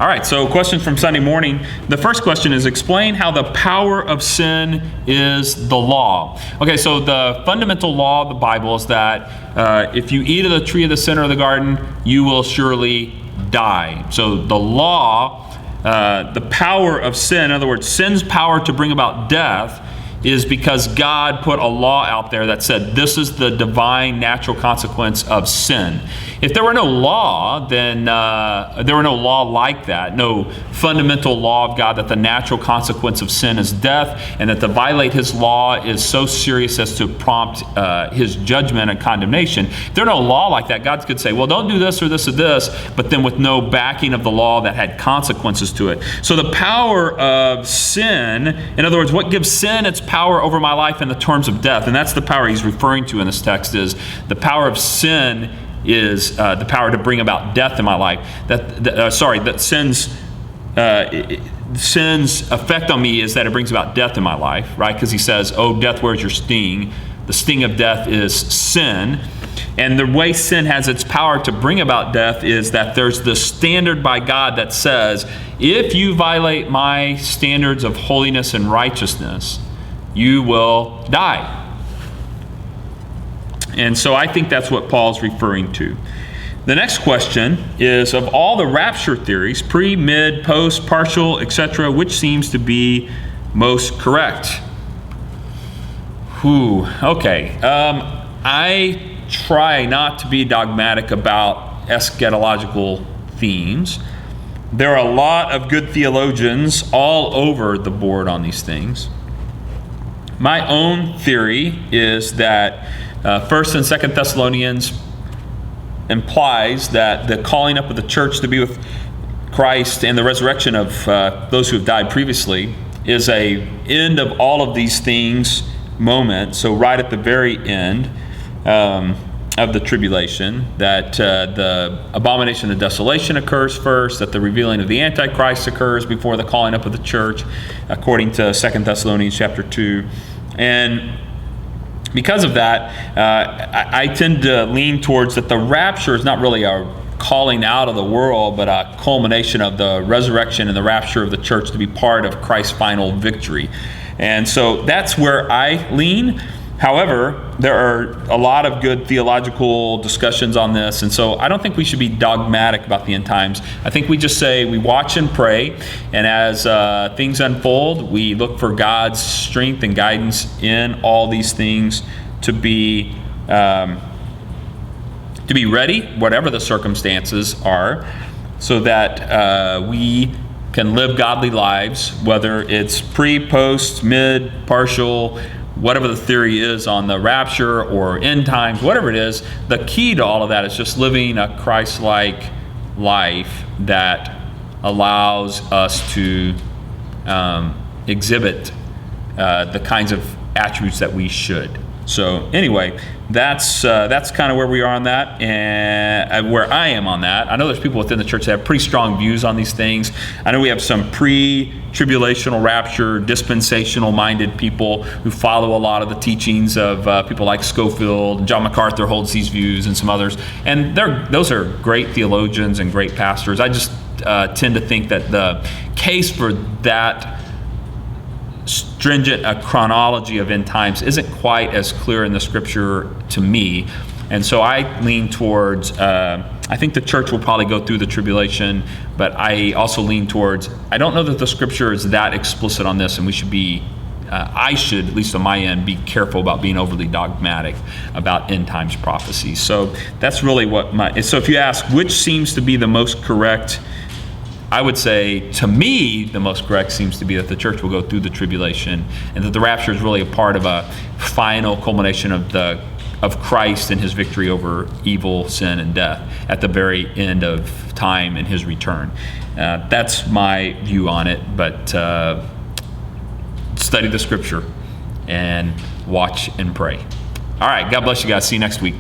All right, so questions from Sunday morning. The first question is, explain how the power of sin is the law. Okay, so the fundamental law of the Bible is that if you eat of the tree of the center of the garden, you will surely die. So the law, the power of sin, in other words, sin's power to bring about death, is because God put a law out there that said this is the divine natural consequence of sin. If there were no law, then there were no law like that, no fundamental law of God that the natural consequence of sin is death, and that to violate his law is so serious as to prompt his judgment and condemnation. If there were no law like that, God could say, well, don't do this or this or this, but then with no backing of the law that had consequences to it. So the power of sin, in other words, what gives sin its power over my life in the terms of death, and that's the power he's referring to in this text, is the power of sin is the power to bring about death in my life. That sin's effect on me is that it brings about death in my life, right? Because he says, oh, death, where's your sting? The sting of death is sin. And the way sin has its power to bring about death is that there's this standard by God that says, if you violate my standards of holiness and righteousness, you will die. And so I think that's what Paul's referring to. The next question is, of all the rapture theories, pre, mid, post, partial, etc., which seems to be most correct? Okay. I try not to be dogmatic about eschatological themes. There are a lot of good theologians all over the board on these things. My own theory is that 1st and 2nd Thessalonians implies that the calling up of the church to be with Christ and the resurrection of those who have died previously is a end of all of these things moment. So right at the very end of the tribulation, that the abomination of desolation occurs first, that the revealing of the Antichrist occurs before the calling up of the church, according to 2 Thessalonians chapter 2. And because of that, I tend to lean towards that the rapture is not really a calling out of the world, but a culmination of the resurrection and the rapture of the church to be part of Christ's final victory. And so that's where I lean. However, there are a lot of good theological discussions on this, and so I don't think we should be dogmatic about the end times. I think we just say we watch and pray, and as things unfold, we look for God's strength and guidance in all these things to be ready, whatever the circumstances are, so that we can live godly lives, whether it's pre, post, mid, partial, whatever the theory is on the rapture or end times, whatever it is. The key to all of that is just living a Christ-like life that allows us to exhibit the kinds of attributes that we should. So anyway, that's kind of where we are on that, and where I am on that. I know there's people within the church that have pretty strong views on these things. I know we have some pre-tribulational rapture, dispensational-minded people who follow a lot of the teachings of people like Scofield. John MacArthur holds these views, and some others. And those are great theologians and great pastors. I just tend to think that the case for that stringent a chronology of end times isn't quite as clear in the scripture to me. And so I lean towards, I think the church will probably go through the tribulation, but I also lean towards, I don't know that the scripture is that explicit on this, and we should be, I should, at least on my end, be careful about being overly dogmatic about end times prophecies. So that's really so if you ask which seems to be the most correct, I would say, to me, the most correct seems to be that the church will go through the tribulation, and that the rapture is really a part of a final culmination of Christ and his victory over evil, sin, and death at the very end of time and his return. That's my view on it, but study the scripture and watch and pray. All right, God bless you guys. See you next week.